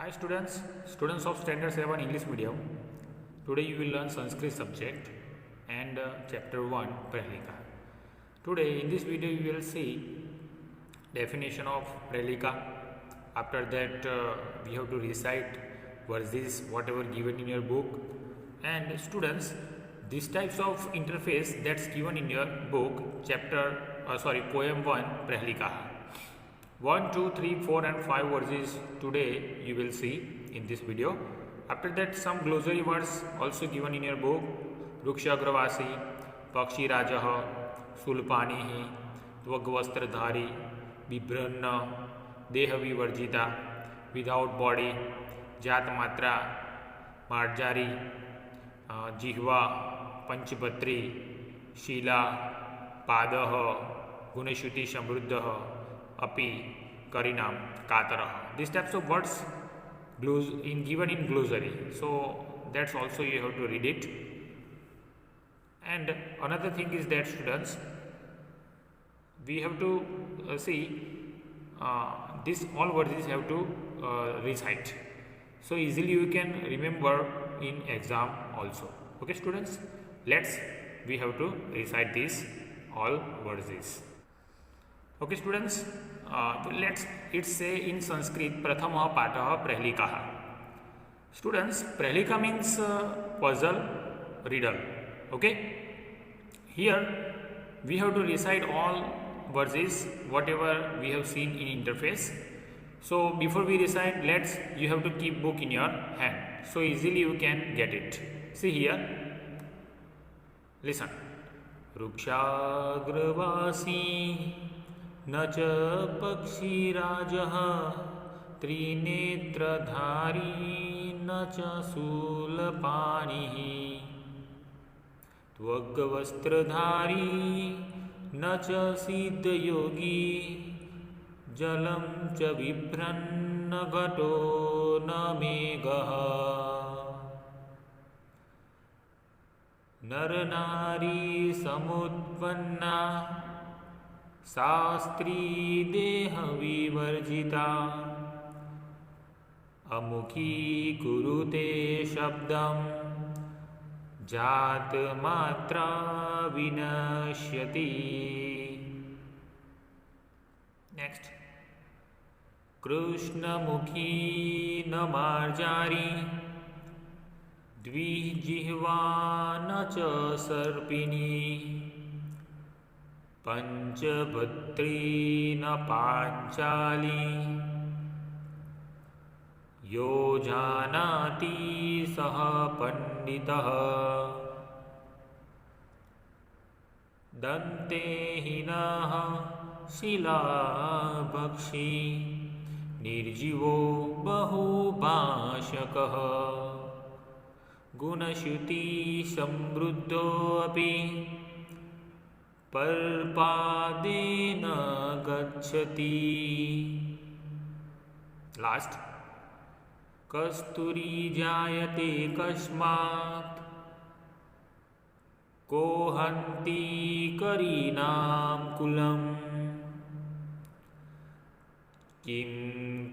Hi students of Standard 7 English Medium. Today you will learn Sanskrit subject and chapter 1 Prahelika. Today in this video you will see definition of Prahelika. After that we have to recite verses whatever given in your book. And students, these types of interface that's given in your book poem 1 Prahelika. 1, 2, 3, 4 and 5 verses today you will see in this video. After that some glossary words also given in your book. Rukshaagravasi, Pakshi Rajah, Sulpanihi, Tvagvastradhari, Bibhranna, Deha Vivarjita, without body, Jat Matra, Marjari, Jihva, Panchpatri, Shila, Padaha, Gunashuti Samruddhaha, Api, Karinam, Katara. These types of words given in glossary. So that's also you have to read it. And another thing is that students, we have to see this all words have to recite. So easily you can remember in exam also. Okay students, we have to recite these all verses. Okay students, let's say in Sanskrit Prathamah Patah Prahelikaha. Students, Prahelika means puzzle, riddle. Okay, here we have to recite all verses whatever we have seen in interface. So before we recite, you have to keep book in your hand, so easily you can get it. See here, listen. Rukshaagravasi न च पक्षिराजः त्रिनेत्रधारी न च शूलपाणिः त्वग्वस्त्रधारी न च सिद्धयोगी जलं च बिभ्रन्न घटो न मेघः नरनारी समुत्पन्ना शास्त्री देह विवर्जिता अमुखी कुरुते शब्दं जात मात्रा विनश्यति. नेक्स्ट. कृष्णमुखी न मार्जारी द्विजिह्वा न च सर्पिणी पंचभद्री न पांचाली यो जानाति सः पंडितः दन्तेहीनः शिलाभक्षी निर्जीवो बहुभाषकः गुणश्रुति समृद्धोऽपि पर्पादेन गच्छति. लास्ट. कस्तूरी जायते कस्मात् को हन्ति करीनां कुलम् किं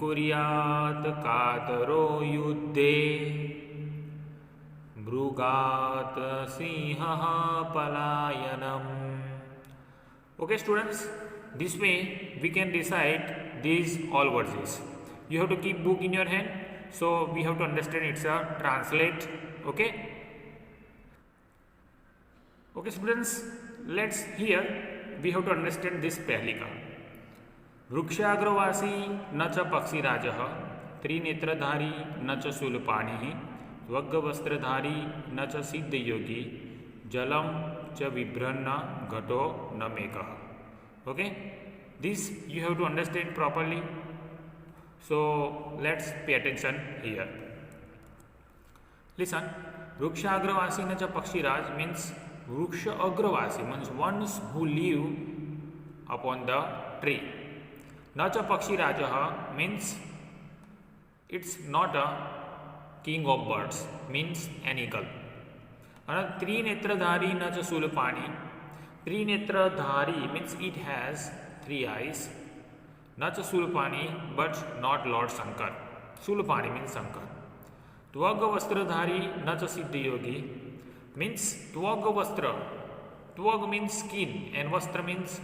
कुर्यात् कातरो युद्धे मृगात् सिंहः पलायनम्. Okay students, this way we can recite these all verses. You have to keep book in your hand, so we have to understand it's a translate. Okay students, here we have to understand this Prahelika. Rukshaagravasi na cha pakshi rajah त्रिनेत्रधारी न च शूलपाणिः त्वग्वस्त्रधारी न च सिद्धयोगी जलम च बिभ्रन्न घटो न मेघः. Okay, this you have to understand properly, so let's pay attention here. Listen. Rukshaagravasi na cha pakshiraj means Ruksha Agravasi means ones who live upon the tree. Na cha pakshirajah means it's not a king of birds, means an eagle. And Trinetradhari na cha Sulpani. Trinetradhari means it has 3 eyes. Na cha Sulpani, but not Lord Shankar. Sulpani means Shankar. Tvaga Vastradhari na cha Siddhi Yogi means Tvaga Vastra. Tvag means skin and Vastra means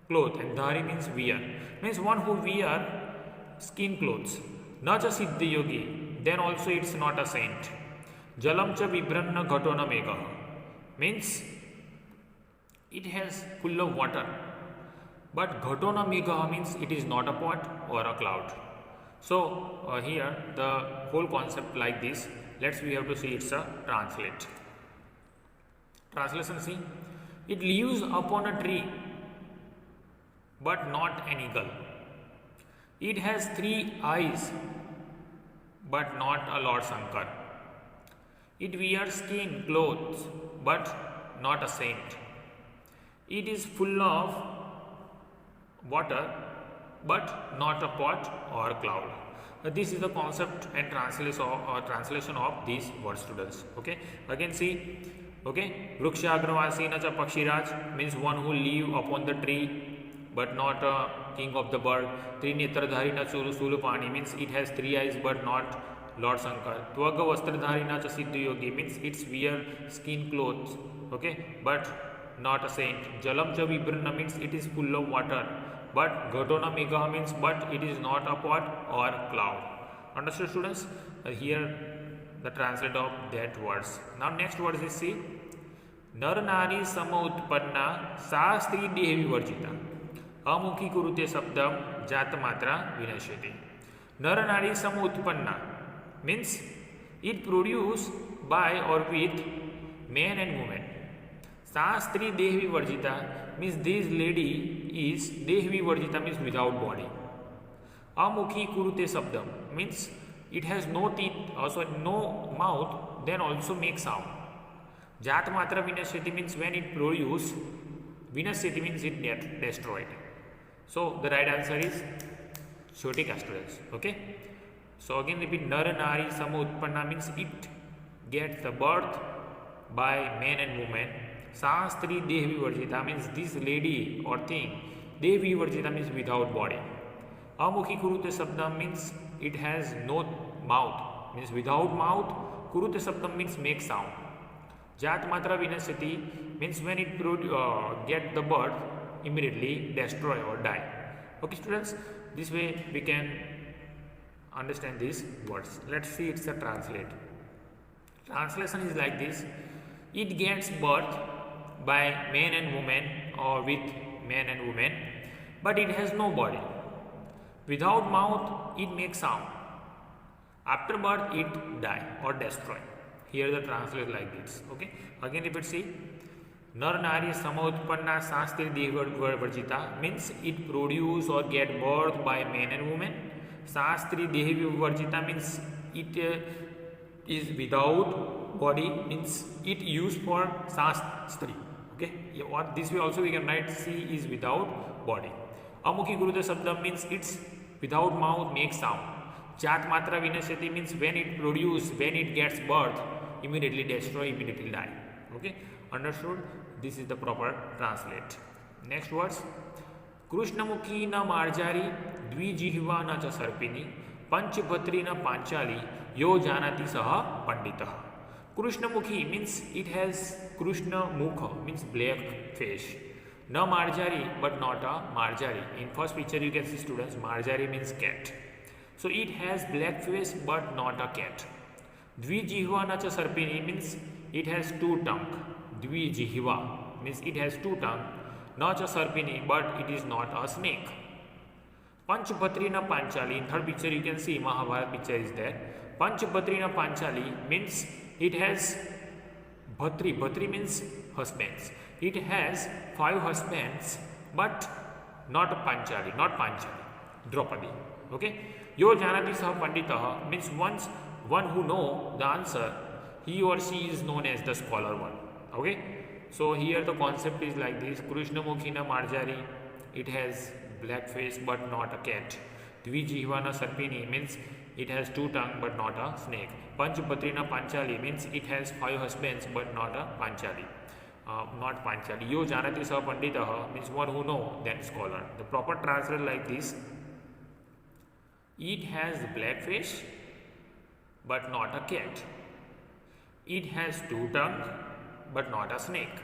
cloth and Dhari means wear. Means one who wear skin clothes. Na cha Siddhi Yogi, then also it's not a saint. Jalam cha Vibranna Ghatona Megha means it has full of water. But Ghatona Megha means it is not a pot or a cloud. So here the whole concept like this. We have to see it's a translate. Translation see. It lives upon a tree but not an eagle. It has 3 eyes but not a Lord Shankar. It wears skin clothes but not a saint. It is full of water but not a pot or cloud. This is the concept and translation of these words, students. Okay, again see. Okay, Vriksha Agravasi cha Pakshiraj means one who live upon the tree but not a king of the bird. Trinetra na Sulupani means it has 3 eyes but not Lord Shankar. Tvaga Vastradhari na cha Siddhi Yogi means it's wear skin clothes, okay, but not a saint. Jalam cha Vibranna means it is full of water. But Ghatona Megha means but it is not a pot or cloud. Understood, students? Here the translate of that words. Now next words is see. Nar nari sama utpanna sa stri dehi vivarjita. Amukhi kurute sabdam jata matra vinashyati. Nar nari sama utpanna means it produced by or with man and woman. Sa stri dehi vivarjita means this lady is dehi vivarjita means without body. Amukhi kurute sabdam means it has no teeth, also no mouth, then also makes sound. Jat matra vinashyati means when it produces, vinashyati means it get destroyed. So the right answer is Shyotika, students. Okay. So again repeat, Nar Nari Sama Utpanna means it gets the birth by man and woman. Sastri Devi Varjita means this lady or thing. Devi Varjita means without body. Amukhi Kurute Sabdam means it has no mouth, means without mouth. Kurute Sabdam means make sound. Jat Matra Vinasati means when it get the birth, immediately destroy or die. Okay, students, this way we can understand these words. Let's see it's a translate. Translation is like this. It gets birth by man and woman or with man and woman, but it has no body. Without mouth, it makes sound. After birth, it die or destroy. Here the translate like this. Okay. Again repeat, see. Nar Nari Sama Utpanna Sastri Dehi Varjita means it produce or get birth by man and woman. Sastri Dehi Varjita means it is without body, means it used for Sastri. Okay. What this way also we can write C is without body. Amukhi Kurute Sabdam means it's without mouth, makes sound. Jat Matra Vinashyati means when it produce, when it gets birth, immediately destroy, immediately die. Okay, understood? This is the proper translate. Next words. Krishnamukhi na Marjari, Dvijihva na cha Sarpini, Panchbhatri na Panchali, Yo Janati Saha Panditaha. Krishnamukhi means it has Krishna Mukha, means black face. Na Marjari, but not a Marjari. In first picture you can see, students, Marjari means cat. So it has black face but not a cat. Dvijihva na cha Sarpini means it has 2 tongues. Dvijihva means it has 2 tongues. Na cha Sarpini, but it is not a snake. Panchbhatri na Panchali. In third picture you can see Mahabharata picture is there. Panchbhatri na Panchali means it has Bhatri. Bhatri means husbands. It has 5 husbands, but not a Panchali, not Panchali, Draupadi. Okay. Yo Janati Saha Panditaha means one who know the answer, he or she is known as the scholar one. Okay. So here the concept is like this. Krishnamukhi na Marjari, it has black face but not a cat. Dvijihva na Sarpini means it has 2 tongues but not a snake. Panchbhatri na Panchali means it has 5 husbands but not a Panchali. Not Panchali. Yo Janati Saha Panditaha means one who know, then scholar. The proper translation like this. It has black fish but not a cat. It has 2 tongues but not a snake.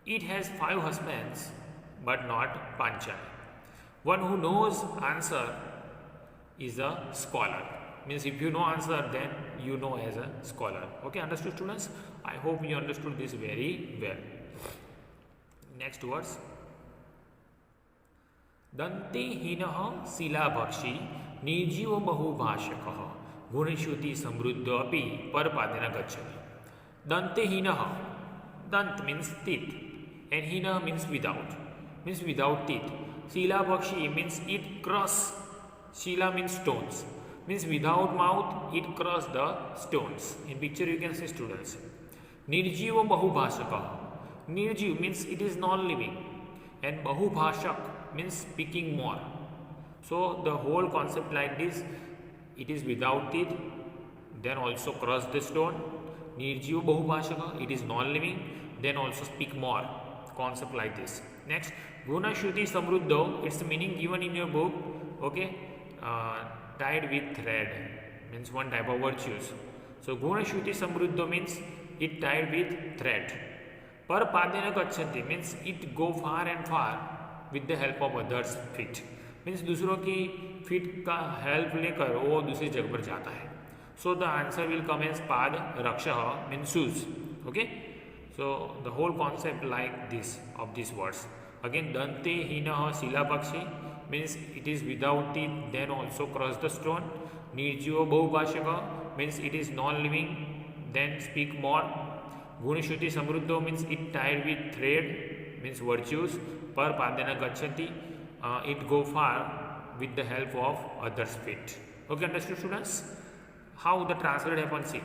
It has 5 husbands but not Panchal. One who knows answer is a scholar. Means if you know answer, then you know as a scholar. Okay, understood students? I hope you understood this very well. Next words. दंते हीनः शिलाभक्षी निर्जीव बहुभाषकः गुणश्रुति समृद्ध अपि परपादेन गच्छति. दंते हीनः, dant means teeth and hina means without teeth. Shilabhakshi means it crush. Shila means stones, means without mouth it crush the stones. In picture you can see students. Nirjiva bahubhashaka. Nirjiv means it is non-living and bahubhashak means speaking more. So the whole concept like this, it is without teeth, then also crush the stone. Nirjiva bahubhashaka, it is non-living, then also speak more. Concept like this. Next, Guna Shruti Samruddho, its meaning given in your book, okay, tied with thread, means one type of virtues. So Guna Shruti Samruddho means it tied with thread. Per Padena Gachanti means it go far and far with the help of others' feet. Means दूसरों की feet का help लेकर वो दूसरी जगह पर जाता है. So the answer will come as Pad Rakshaha means shoes. Okay. So the whole concept like this of these words. Again, Dante Hinaha Shilabhakshi means it is without teeth, then also cross the stone. Nirjiva Bahubhashaka means it is non-living, then speak more. Gunashruti Samruddho means it tied with thread, means virtues. Per Padena Gachanti, it go far with the help of others' feet. Okay, understood students? How the translate happens? See.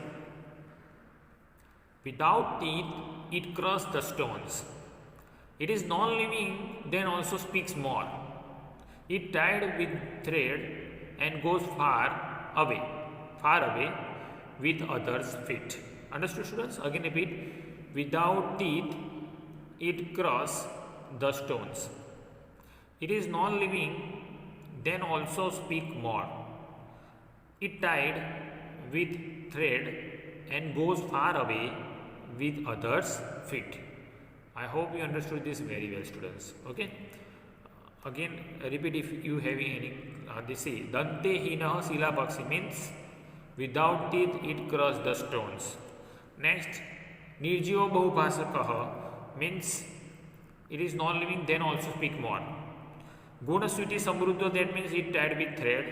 Without teeth, it crushes the stones. It is non-living, then also speaks more. It tied with thread and goes far away with others' feet. Understood students? Again repeat. Without teeth, it crushes the stones. It is non-living, then also speak more. It tied with thread and goes far away with others' feet. I hope you understood this very well students. Okay. Again repeat if you have any this say Dante Hinaha Shilabhakshi means without teeth it crushes the stones. Next, Nirjiva Bahubhashakaha means it is non-living, then also speak more. Gunashruti Samruddho, that means it tied with thread.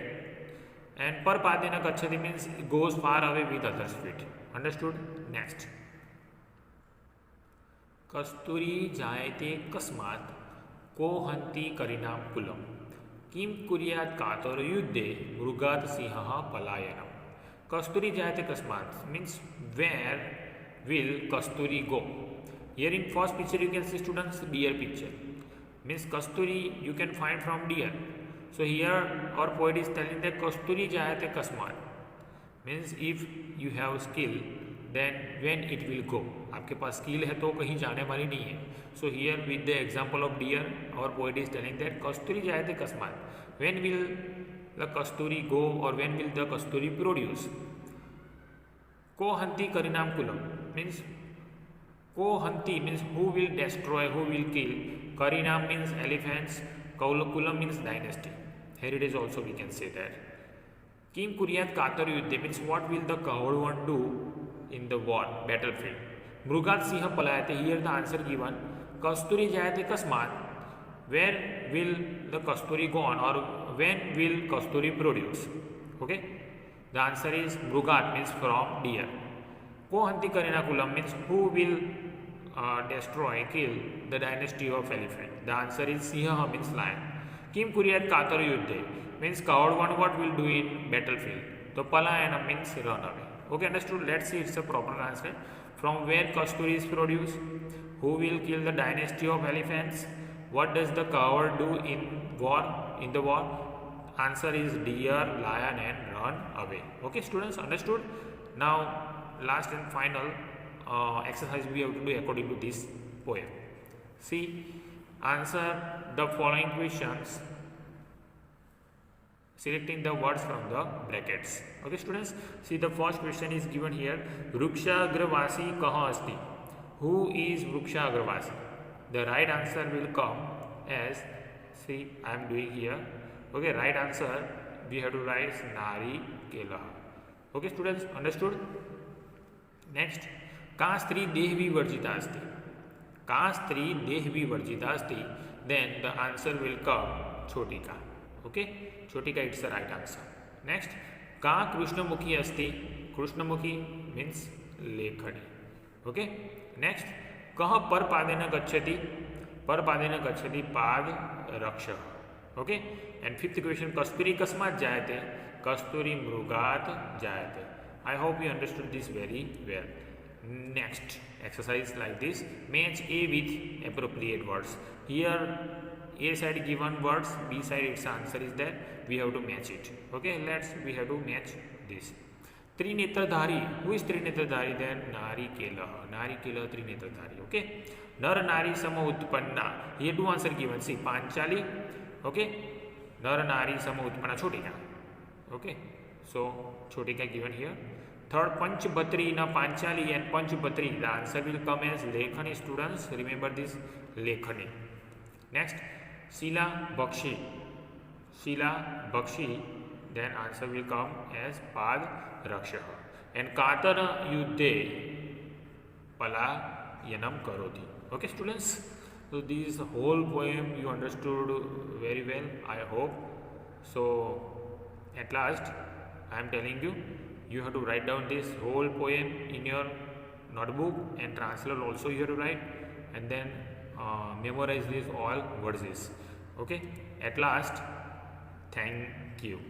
And Per Padena Gacchati means it goes far away with others' feet. Understood? Next. Kasturi jayate kasmat ko hanti karinam kulam kim kuryat katar yuddhe mrugat sihaha palayanam. Kasturi jayate kasmat means where will Kasturi go? Here in first picture you can see students deer picture. Means Kasturi you can find from deer. So here our poet is telling that Kasturi jayate kasmat means if you have skill then when it will go. आपके पास skill है तो कहीं जाने वाली नहीं है. So here with the example of deer, our poet is telling that Kasturi jayate kasmat. When will the Kasturi go or when will the Kasturi produce? Ko hanti karinam kulam means ko hanti means who will destroy, who will kill. Karinam means elephants. Kulam means dynasty. Here it is also we can say that. Kim kuryat katar yuddhe means what will the coward one do in the war, battlefield. Mrugat siha palayate, here the answer given. Kasturi jayate kasmat, where will the Kasturi go on or when will Kasturi produce? Okay. The answer is Mrugat means from deer. Ko hanti karina kulam means who will destroy, kill the dynasty of elephant. The answer is Siha means lion. Kim kuryat katar yuddhe means coward one what will do in battlefield. So palayana means run away. Okay, understood? Let's see it's a proper answer. From where Kasturi is produced? Who will kill the dynasty of elephants? What does the coward do in war? In the war? Answer is deer, lion and run away. Okay students, understood? Now last and final exercise we have to do according to this poem. See, answer the following questions. selecting the words from the brackets. Okay students, see the first question is given here. Vrukshagravasi kaha asti? Who is Vrukshagravasi? The right answer will come as, see I am doing here. Okay, right answer we have to write Narikela. Okay students, understood? Next, का स्त्री देह विवर्जिता अस्ति? का स्त्री देह विवर्जिता अस्ति? Then the answer will come छोटिका. Okay, छोटिका it's the right answer. Next, का कृष्णमुखी अस्ति? कृष्णमुखी means लेखनी. Okay. Next, कः परपादेन गच्छति? परपादेन गच्छति पाद रक्षः. Okay. And fifth question, कस्तूरी कस्मात् जायते? कस्तूरी मृगात् जायते. I hope you understood this very well. Next exercise like this, match A with appropriate words. Here A side given words, B side its answer is there, we have to match it. Okay, we have to match this. Trinetradhari, who is Trinetradhari? Then Narikela. Narikela Trinetradhari. Okay. Nar Nari Sama Utpanna. Here two answer given. See Panchali. Okay. Nar Nari Sama Utpanna Chotika. Okay. So Chotika given here. Third, Panchbatri na Panchali and Panchbatri. The answer will come as Lekhani, students. Remember this, Lekhani. Next, Sila Bakshi. Sila Bakshi. Then answer will come as Pad Rakshaha. And Katana Yuddhe Palayanam Karoti. Okay students. So this whole poem you understood very well, I hope. So at last I am telling you, you have to write down this whole poem in your notebook, and translate also you have to write, and then memorize these all words. Okay, at last, thank you.